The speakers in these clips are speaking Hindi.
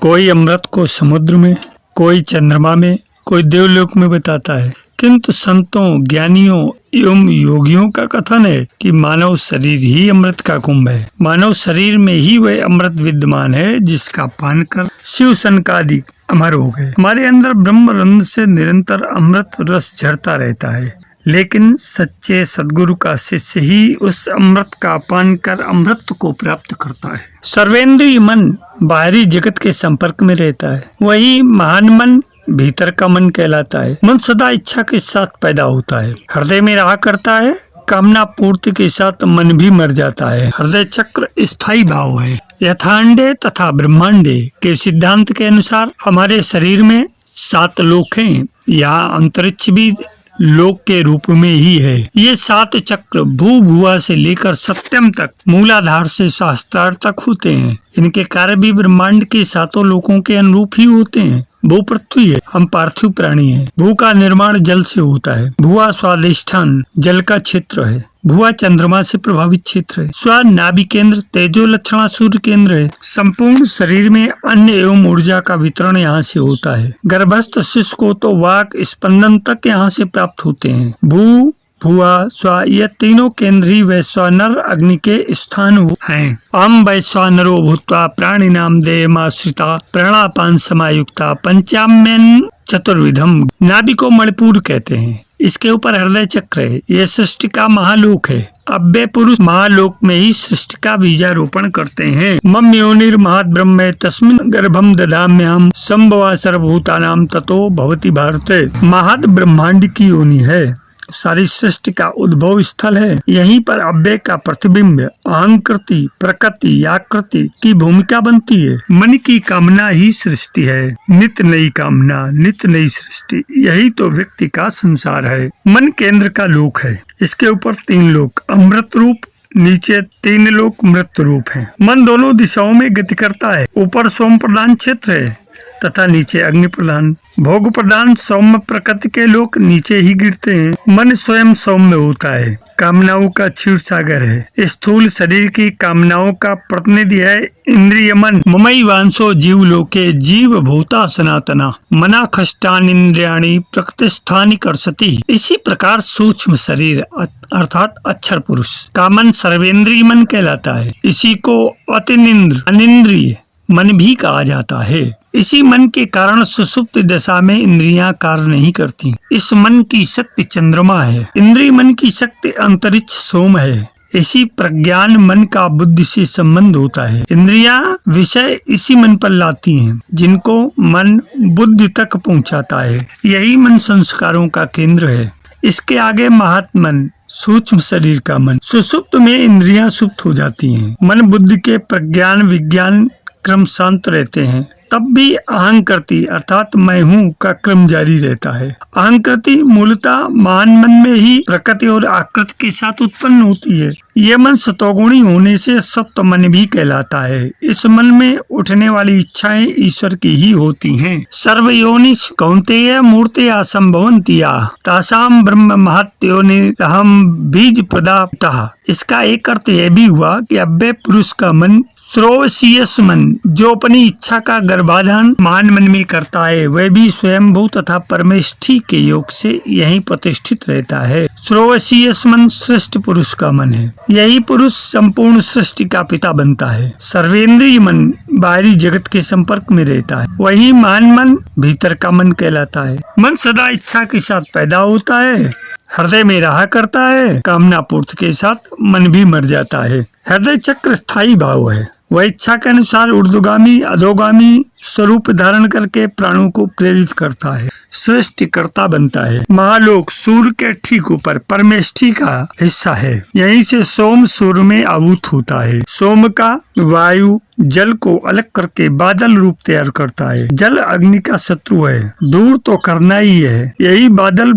कोई अमृत को समुद्र में, कोई चंद्रमा में, कोई देवलोक में बताता है, किंतु संतों, ज्ञानियों एवं योगियों का कथन है कि मानव शरीर ही अमृत का कुंभ है। मानव शरीर में ही वह अमृत विद्यमान है जिसका पान कर शिव सनकादि अमर हो गए। हमारे अंदर ब्रह्म रंध्र से निरंतर अमृत रस झरता रहता है, लेकिन सच्चे सद्गुरु का शिष्य ही उस अमृत का पान कर अमृत को प्राप्त करता है। सर्वेंद्रिय मन बाहरी जगत के संपर्क में रहता है, वही महान मन भीतर का मन कहलाता है। मन सदा इच्छा के साथ पैदा होता है, हृदय में रहा करता है, कामना पूर्ति के साथ मन भी मर जाता है। हृदय चक्र स्थायी भाव है। यथांडे तथा ब्रह्मांडे के सिद्धांत के अनुसार हमारे शरीर में 7 लोक हैं। यहाँ अंतरिक्ष भी लोक के रूप में ही है। ये 7 चक्र भू भुआ से लेकर सत्यम तक, मूलाधार से शास्त्रार तक होते हैं। इनके कार्य भी ब्रह्मांड के 7 लोकों के अनुरूप ही होते हैं। भू पृथ्वी है, हम पार्थिव प्राणी हैं। भू का निर्माण जल से होता है। भुआ स्वादिष्ठान जल का क्षेत्र है। भुआ चंद्रमा से प्रभावित क्षेत्र है। स्व नाभि केंद्र तेजो लक्षणा सूर्य केंद्र है। संपूर्ण शरीर में अन्न एवं ऊर्जा का वितरण यहाँ से होता है। गर्भस्थ शिशु को तो वाक स्पंदन तक यहाँ से प्राप्त होते हैं। भू भुआ स्व ये तीनों केंद्र ही वैश्वानर अग्नि के स्थान हैं। अहम वैश्वानरो भूत्वा प्राणिनाम देयमाश्रिता प्राणापान समायुक्ता पंचाम्यन चतुर्विधम। नाभि को मणिपुर कहते हैं। इसके ऊपर हृदय चक्र है। यह सृष्टि का महालोक है। अव्यय पुरुष महालोक में ही सृष्टि का बीजारोपण करते हैं। मम योनिर महद ब्रह्म तस्मिन् गर्भम दधाम्यहम् संभवा सर्वभूतानां ततो भवति भारते। महद ब्रह्मांड की योनि है, सारी सृष्टि का उद्भव स्थल है। यहीं पर अव्यय का प्रतिबिंब अहंकृति प्रकृति आकृति की भूमिका बनती है। मन की कामना ही सृष्टि है। नित नई कामना, नित नई सृष्टि, यही तो व्यक्ति का संसार है। मन केंद्र का लोक है। इसके ऊपर 3 लोक अमृत रूप, नीचे 3 लोक मृत रूप हैं। मन दोनों दिशाओं में गति करता है। ऊपर सोम प्रधान क्षेत्र है तथा नीचे अग्नि प्रधान। भोग प्रधान सौम्य प्रकृति के लोक नीचे ही गिरते हैं। मन स्वयं सौम्य होता है, कामनाओं का क्षीर सागर है। स्थूल शरीर की कामनाओं का प्रतिनिधि है इंद्रिय मन। ममई वांसो जीव लोके जीव भूता सनातना मना खष्टान इंद्रियाणी प्रकृतिस्थानी करसती। इसी प्रकार सूक्ष्म शरीर अर्थात अक्षर पुरुष का मन सर्वेंद्रिय मन कहलाता है। इसी को अतिनिंद्र अनिंद्रिय मन भी कहा जाता है। इसी मन के कारण सुषुप्त दशा में इंद्रियां कार्य नहीं करती। इस मन की शक्ति चंद्रमा है। इंद्रिय मन की शक्ति अंतरिक्ष सोम है। इसी प्रज्ञान मन का बुद्धि से संबंध होता है। इंद्रियां विषय इसी मन पर लाती हैं, जिनको मन बुद्धि तक पहुंचाता है। यही मन संस्कारों का केंद्र है। इसके आगे महात्मन सूक्ष्म शरीर का मन। सुषुप्त में इंद्रियां सुप्त हो जाती हैं। मन बुद्धि के प्रज्ञान विज्ञान क्रम शांत रहते हैं। तब भी अहंकृति अर्थात मैं हूँ का क्रम जारी रहता है। अहंकृति मूलतः महान मन में ही प्रकृति और आकृति के साथ उत्पन्न होती है। यह मन सतोगुणी होने से सत्व मन भी कहलाता है। इस मन में उठने वाली इच्छाएं ईश्वर की ही होती हैं। सर्वयोनिष कौन्तेय मूर्तया संभवन्तिया तासाम ब्रह्म महत्योनिरहम बीज प्रदाप्तः। इसका एक अर्थ यह भी हुआ कि अव्यय पुरुष का मन श्रोवसीयस मन, जो अपनी इच्छा का गर्भाधान मान मन में करता है, वह भी स्वयंभू तथा परमेष्ठी के योग से यहीं प्रतिष्ठित रहता है। श्रोवसीयस मन श्रेष्ठ पुरुष का मन है। यही पुरुष संपूर्ण सृष्टि का पिता बनता है। सर्वेंद्रिय मन बाहरी जगत के संपर्क में रहता है। वही महान मन भीतर का मन कहलाता है। मन सदा इच्छा के साथ पैदा होता है, हृदय में रहा करता है, कामना पूर्ति के साथ मन भी मर जाता है। हृदय चक्र स्थायी भाव है। वह इच्छा के अनुसार ऊर्ध्वगामी अधोगामी स्वरूप धारण करके प्राणों को प्रेरित करता है, सृष्टिकर्ता बनता है। महालोक सूर्य के ठीक ऊपर परमेष्ठी का हिस्सा है। यहीं से सोम सूर्य में आहूत होता है। सोम का वायु जल को अलग करके बादल रूप तैयार करता है। जल अग्नि का शत्रु है, दूर तो करना ही है। यही बादल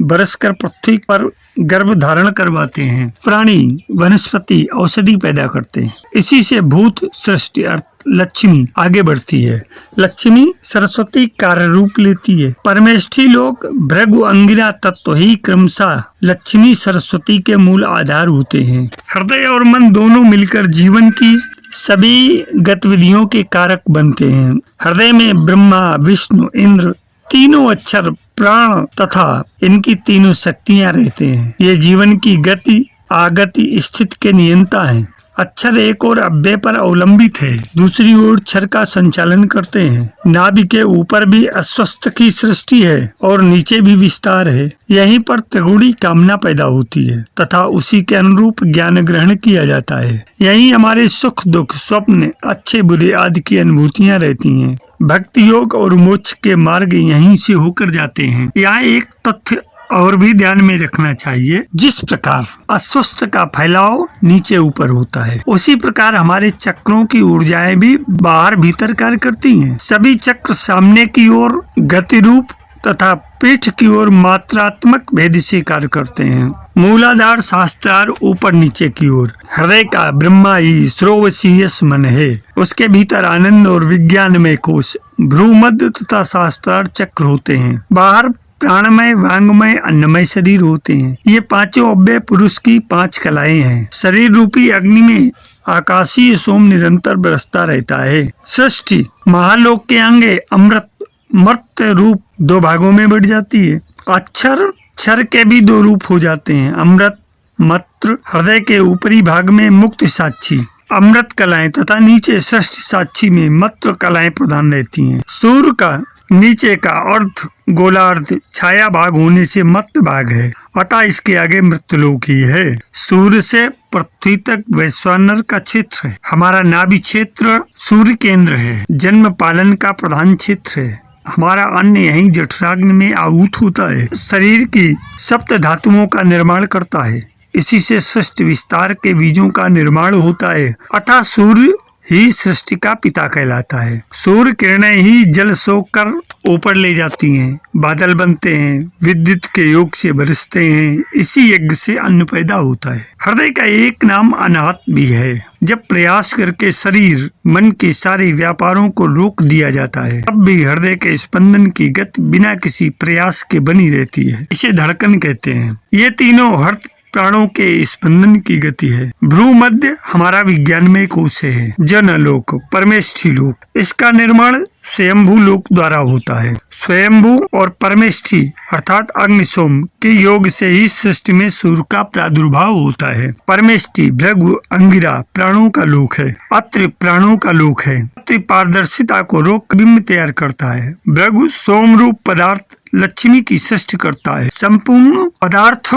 बरसकर पृथ्वी पर गर्भ धारण करवाते हैं। प्राणी, वनस्पति औषधि पैदा करते हैं। इसी से भूत सृष्टि अर्थ लक्ष्मी आगे बढ़ती है। लक्ष्मी सरस्वती कार्य रूप लेती है। परमेष्ठी लोक भृगु अंगिरा तत्व ही क्रमशः लक्ष्मी सरस्वती के मूल आधार होते हैं। हृदय और मन दोनों मिलकर जीवन की सभी गतिविधियों के कारक बनते हैं। हृदय में ब्रह्मा, विष्णु, इंद्र तीनों अक्षर, प्राण तथा इनकी तीनों शक्तियां रहते हैं। ये जीवन की गति, आगति, स्थिति के नियंता हैं। अक्षर एक और अव्यय पर अवलंबित है, दूसरी ओर क्षर का संचालन करते हैं। नाभि के ऊपर भी अस्वस्थ की सृष्टि है और नीचे भी विस्तार है। यहीं पर त्रिगुणी कामना पैदा होती है तथा उसी के अनुरूप ज्ञान ग्रहण किया जाता है। यहीं हमारे सुख दुख, स्वप्न, अच्छे बुरे आदि की अनुभूतियां रहती हैं। भक्ति योग और मोक्ष के मार्ग यहीं से होकर जाते हैं। यहाँ एक तथ्य और भी ध्यान में रखना चाहिए, जिस प्रकार अस्वस्थ का फैलाव नीचे ऊपर होता है, उसी प्रकार हमारे चक्रों की ऊर्जाएं भी बाहर भीतर कार्य करती हैं। सभी चक्र सामने की ओर गति रूप तथा पीठ की ओर मात्रात्मक भेद से कार्य करते हैं। मूलाधार शास्त्रार ऊपर नीचे की ओर। हृदय का ब्रह्मा ही श्रोवशीयस मन है, उसके भीतर आनंद और विज्ञान में कोश, भ्रूमध्य तथा शास्त्रार चक्र होते हैं। बाहर प्राणमय, वांगमय, अन्नमय शरीर होते हैं। ये पांचों अव्यय पुरुष की 5 कलाएं हैं। शरीर रूपी अग्नि में आकाशीय सोम निरंतर बरसता रहता है। सृष्टि महालोक के अंगे अमृत मर्त्य रूप 2 भागों में बढ़ जाती है। अक्षर क्षर के भी 2 रूप हो जाते हैं, अमृत मत्र। हृदय के ऊपरी भाग में मुक्त साक्षी अमृत कलाएं तथा नीचे सृष्टि साक्षी में मत्र कलाएं प्रधान रहती हैं। सूर्य का नीचे का अर्ध गोलार्ध छाया भाग होने से मत्त भाग है, अतः इसके आगे मृत्युलोक ही है। सूर्य से पृथ्वी तक वैश्वानर का क्षेत्र है। हमारा नाभि क्षेत्र सूर्य केंद्र है, जन्म पालन का प्रधान क्षेत्र है। हमारा अन्न यहीं जठराग्नि में आहूत होता है। शरीर की सप्त धातुओं का निर्माण करता है, इसी से सृष्टि विस्तार के बीजों का निर्माण होता है। अतः सूर्य ही सृष्टि का पिता कहलाता है। सूर्य किरणें ही जल सोख कर ऊपर ले जाती हैं, बादल बनते हैं, विद्युत के योग से बरसते हैं, इसी यज्ञ से अन्न पैदा होता है। हृदय का एक नाम अनाहत भी है। जब प्रयास करके शरीर मन के सारे व्यापारों को रोक दिया जाता है, तब भी हृदय के स्पंदन की गति बिना किसी प्रयास के बनी रहती है। इसे धड़कन कहते हैं। ये तीनों हृदय प्राणों के स्पंदन की गति है। भ्रू मध्य हमारा विज्ञान में कोश है। जनलोक, परमेष्ठी लोक, इसका निर्माण स्वयंभू लोक द्वारा होता है। स्वयंभू और परमेष्ठी अर्थात अग्नि सोम के योग से ही सृष्टि में सूर्य का प्रादुर्भाव होता है। परमेष्ठी भृगु अंगिरा प्राणों का लोक है। अत्रि प्राणों का लोक है। अत्रि पारदर्शिता को रोक बिंब तैयार करता है। भृगु सोम रूप पदार्थ लक्ष्मी की सृष्टि करता है। संपूर्ण पदार्थ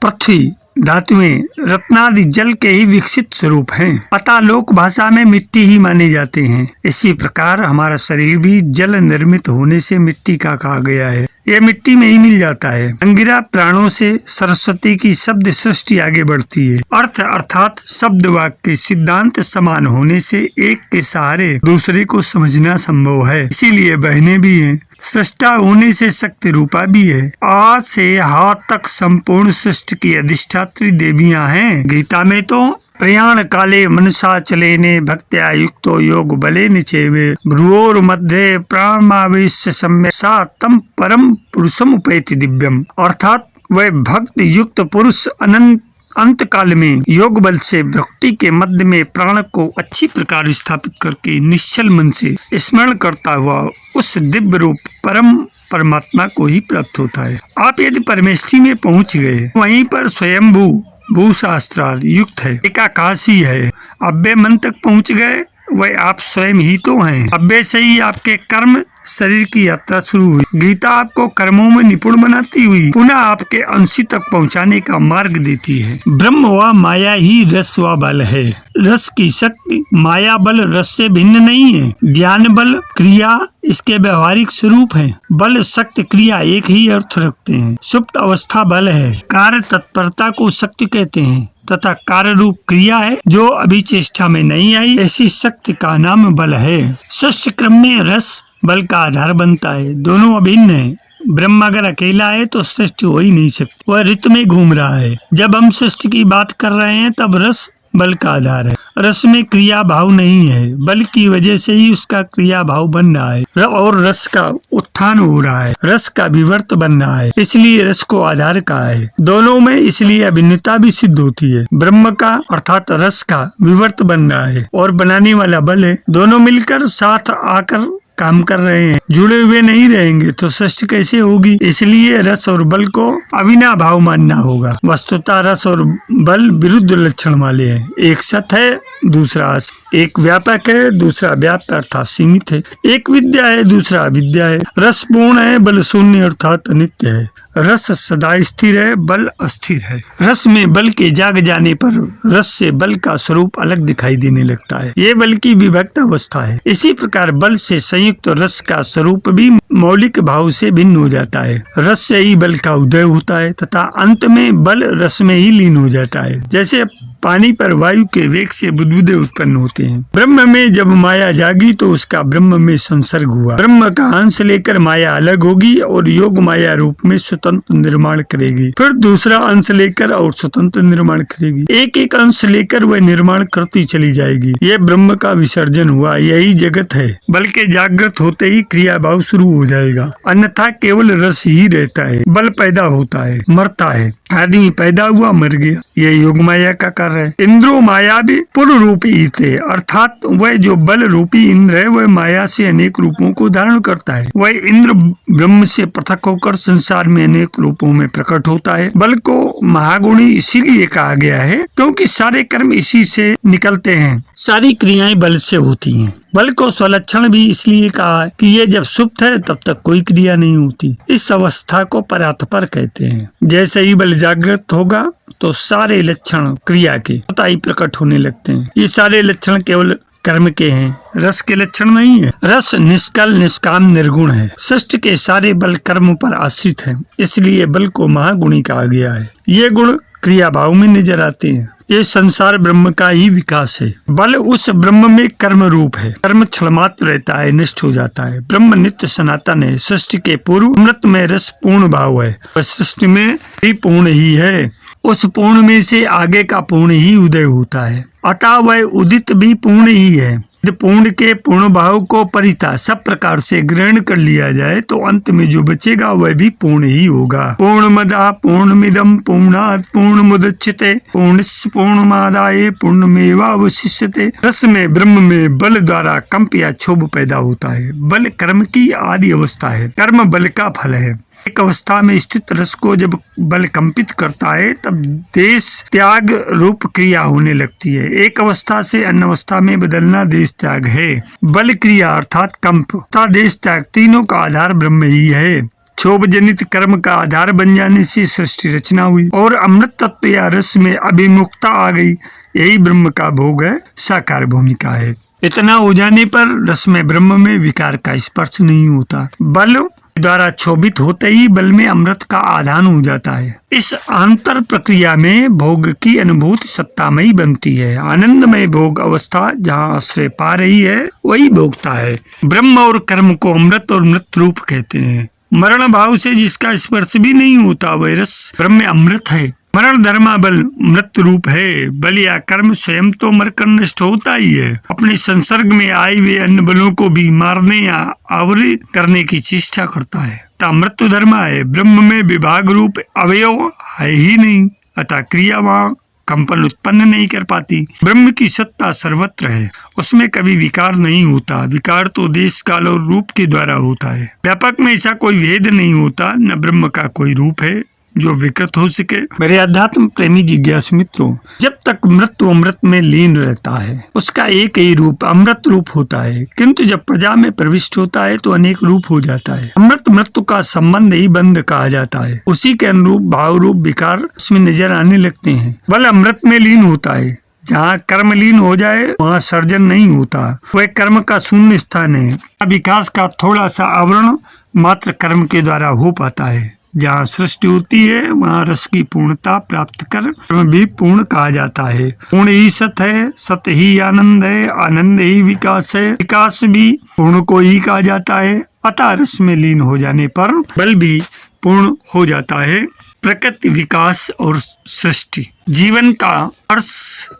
पृथ्वी, धातुएं, रत्नादि जल के ही विकसित स्वरूप हैं, अतः लोक भाषा में मिट्टी ही माने जाते हैं। इसी प्रकार हमारा शरीर भी जल निर्मित होने से मिट्टी का कहा गया है। यह मिट्टी में ही मिल जाता है। अंगिरा प्राणों से सरस्वती की शब्द सृष्टि आगे बढ़ती है। अर्थ अर्थात शब्द वाक्य सिद्धांत समान होने से एक के सहारे दूसरे को समझना संभव है, इसीलिए बहने भी हैं। सृष्टा होने से शक्ति रूपा भी है। आ से हा तक संपूर्ण सृष्टि की अधिष्ठात्री देवियां हैं। गीता में तो प्रयाण काले मनसा चलेने भक्त्या युक्तो योग बले निचेवे भ्रुवोर मध्य प्राणमावेश सम्य सा तम परम पुरुषम उपैति दिव्यम, अर्थात वह भक्त युक्त पुरुष अनंत अंत काल में योग बल से भक्ति के मध्य में प्राण को अच्छी प्रकार स्थापित करके निश्चल मन से स्मरण करता हुआ उस दिव्य रूप परम परमात्मा को ही प्राप्त होता है। आप यदि परमेष्ठी में पहुंच गए, वहीं पर स्वयंभू भूशास्त्रार युक्त है, एकाकाशी है। अव्यय मन तक पहुंच गए, वह आप स्वयं ही तो हैं। अव्यय से ही आपके कर्म शरीर की यात्रा शुरू हुई। गीता आपको कर्मों में निपुण बनाती हुई पुनः आपके अंशी तक पहुंचाने का मार्ग देती है। ब्रह्म व माया ही रस व बल है। रस की शक्ति माया बल रस से भिन्न नहीं है। ज्ञान बल क्रिया इसके व्यवहारिक स्वरूप है। बल शक्ति क्रिया एक ही अर्थ रखते हैं। सुप्त अवस्था बल है। कार्य तत्परता को शक्ति कहते हैं तथा कार्य रूप क्रिया है जो अभी चेष्टा में नहीं आई, ऐसी शक्ति का नाम बल है। सृष्टि क्रम में रस बल का आधार बनता है। दोनों अभिन्न है। ब्रह्म अगर अकेला है तो सृष्टि हो ही नहीं सकती, वह ऋतु में घूम रहा है। जब हम सृष्टि की बात कर रहे हैं तब रस बल का आधार है। रस में क्रिया भाव नहीं है, बल की वजह से ही उसका क्रिया भाव बन रहा है और रस का उत्थान हो रहा है, रस का विवर्त बन रहा है, इसलिए रस को आधार कहा है। दोनों में इसलिए अभिन्नता भी सिद्ध होती है। ब्रह्म का अर्थात रस का विवर्त बन रहा है और बनाने वाला बल है। दोनों मिलकर साथ आकर काम कर रहे हैं, जुड़े हुए नहीं रहेंगे तो सृष्टि कैसे होगी। इसलिए रस और बल को अविनाभाव मानना होगा। वस्तुतः रस और बल विरुद्ध लक्षण वाले हैं। एक सत है, दूसरा असत। एक व्यापक है, दूसरा व्याप्त अर्थात सीमित है। एक विद्या है, दूसरा विद्या है। रस पूर्ण है, बल शून्य अर्थात अनित्य है। रस सदा स्थिर है, बल अस्थिर है। रस में बल के जाग जाने पर रस से बल का स्वरूप अलग दिखाई देने लगता है। ये बल की विभक्त अवस्था है। इसी प्रकार बल से संयुक्त रस का स्वरूप भी मौलिक भाव से भिन्न हो जाता है। रस से ही बल का उदय होता है तथा अंत में बल रस में ही लीन हो जाता है। जैसे पानी पर वायु के वेग से बुदबुदे उत्पन्न होते हैं। ब्रह्म में जब माया जागी तो उसका ब्रह्म में संसर्ग हुआ। ब्रह्म का अंश लेकर माया अलग होगी और योग माया रूप में स्वतंत्र निर्माण करेगी। फिर दूसरा अंश लेकर और स्वतंत्र निर्माण करेगी। एक एक अंश लेकर वह निर्माण करती चली जाएगी। यह ब्रह्म का विसर्जन हुआ, यही जगत है। बल्कि जागृत होते ही क्रिया भाव शुरू हो जाएगा, अन्यथा केवल रस ही रहता है। बल पैदा होता है, मरता है। आदमी पैदा हुआ, मर गया। यह योग माया का कार्य है। इंद्रो माया भी पूर्व रूपी थे, अर्थात वह जो बल रूपी इंद्र है वह माया से अनेक रूपों को धारण करता है। वह इंद्र ब्रह्म से पृथक होकर संसार में अनेक रूपों में प्रकट होता है। बल को महागुणी इसीलिए कहा गया है क्योंकि सारे कर्म इसी से निकलते हैं, सारी क्रियाएं बल से होती हैं। बल को स्वलक्षण भी इसलिए कहा है कि ये जब सुप्त है तब तक कोई क्रिया नहीं होती। इस अवस्था को परात्पर कहते हैं। जैसे ही बल जागृत होगा तो सारे लक्षण क्रिया के स्वतः ही प्रकट होने लगते हैं। ये सारे लक्षण केवल कर्म के हैं, रस के लक्षण नहीं है। रस निष्कल, निष्काम, निर्गुण है। सृष्टि के सारे बल कर्म पर आश्रित हैं, इसलिए बल को महागुणी कहा गया है। ये गुण क्रिया भाव में नजर आते हैं। ये संसार ब्रह्म का ही विकास है। बल उस ब्रह्म में कर्म रूप है। कर्म क्षणमात्र रहता है, नष्ट हो जाता है। ब्रह्म नित्य सनातन है। सृष्टि के पूर्व अमृत में रस पूर्ण भाव है, वह सृष्टि में भी पूर्ण ही है। उस पूर्ण में से आगे का पूर्ण ही उदय होता है, अतः वह उदित भी पूर्ण ही है। यदि पूर्ण के पूर्ण भाव को परिता सब प्रकार से ग्रहण कर लिया जाए तो अंत में जो बचेगा वह भी पूर्ण ही होगा। पूर्णमदः पूर्णमिदं पूर्णात् पूर्णमुदच्यते पूर्णस्य पूर्णमादाय पूर्णमेवावशिष्यते। रस में ब्रह्म में बल द्वारा कंप या क्षोभ पैदा होता है। बल कर्म की आदि अवस्था है, कर्म बल का फल है। एक अवस्था में स्थित रस को जब बल कंपित करता है तब देश त्याग रूप क्रिया होने लगती है। एक अवस्था से अन्य अवस्था में बदलना देश त्याग है। बल क्रिया अर्थात कंप तथा देश त्याग तीनों का आधार ब्रह्म ही है। क्षोभ जनित कर्म का आधार बन जाने से सृष्टि रचना हुई और अमृत तत्व या रस में अभिमुखता आ गई। यही ब्रह्म का भोग है, साकार भूमिका है। इतना हो जाने पर रस में ब्रह्म में विकार का स्पर्श नहीं होता। बल द्वारा क्षोभित होते ही बल में अमृत का आधान हो जाता है। इस अंतर प्रक्रिया में भोग की अनुभूति सत्तामयी बनती है। आनंदमय भोग अवस्था जहाँ आश्रय पा रही है वही भोगता है। ब्रह्म और कर्म को अमृत और मृत रूप कहते हैं। मरण भाव से जिसका स्पर्श भी नहीं होता वह रस ब्रह्म अमृत है। मरण धर्मा बल मृत रूप है। बल या कर्म स्वयं तो मरकर नष्ट होता ही है, अपने संसर्ग में आए हुए अन्य बलों को भी मारने या आवृत करने की चेष्टा करता है। अतः मृत्यु धर्म है। ब्रह्म में विभाग रूप अवयव है ही नहीं, अतः क्रिया वहाँ कंपन उत्पन्न नहीं कर पाती। ब्रह्म की सत्ता सर्वत्र है, उसमें कभी विकार नहीं होता। विकार तो देश काल और रूप के द्वारा होता है। व्यापक में ऐसा कोई भेद नहीं होता, न ब्रह्म का कोई रूप है जो विकृत हो सके। मेरे अध्यात्म प्रेमी जिज्ञासु मित्रों, जब तक मृत्यु अमृत में लीन रहता है उसका एक ही रूप अमृत रूप होता है, किंतु जब प्रजा में प्रविष्ट होता है तो अनेक रूप हो जाता है। अमृत मृत्यु का संबंध ही बंध कहा जाता है। उसी के अनुरूप भाव रूप विकार उसमें नजर आने लगते हैं। बल अमृत में लीन होता है। जहाँ कर्म लीन हो जाए वहाँ सर्जन नहीं होता, वह कर्म का शून्य स्थान है। विकास का थोड़ा सा आवरण मात्र कर्म के द्वारा हो पाता है। जहाँ सृष्टि होती है वहाँ रस की पूर्णता प्राप्त कर भी पूर्ण कहा जाता है। पूर्ण ही सत है, सत ही आनंद है, आनंद ही विकास है, विकास भी पूर्ण को ही कहा जाता है। अतः रस में लीन हो जाने पर बल भी पूर्ण हो जाता है। प्रकृति, विकास और सृष्टि, जीवन का अर्थ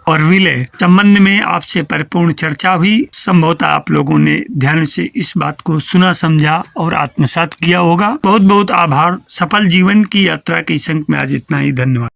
और विलय संबंध में आपसे परिपूर्ण चर्चा हुई। संभवतः आप लोगों ने ध्यान से इस बात को सुना, समझा और आत्मसात किया होगा। बहुत बहुत आभार। सफल जीवन की यात्रा के संग में आज इतना ही। धन्यवाद।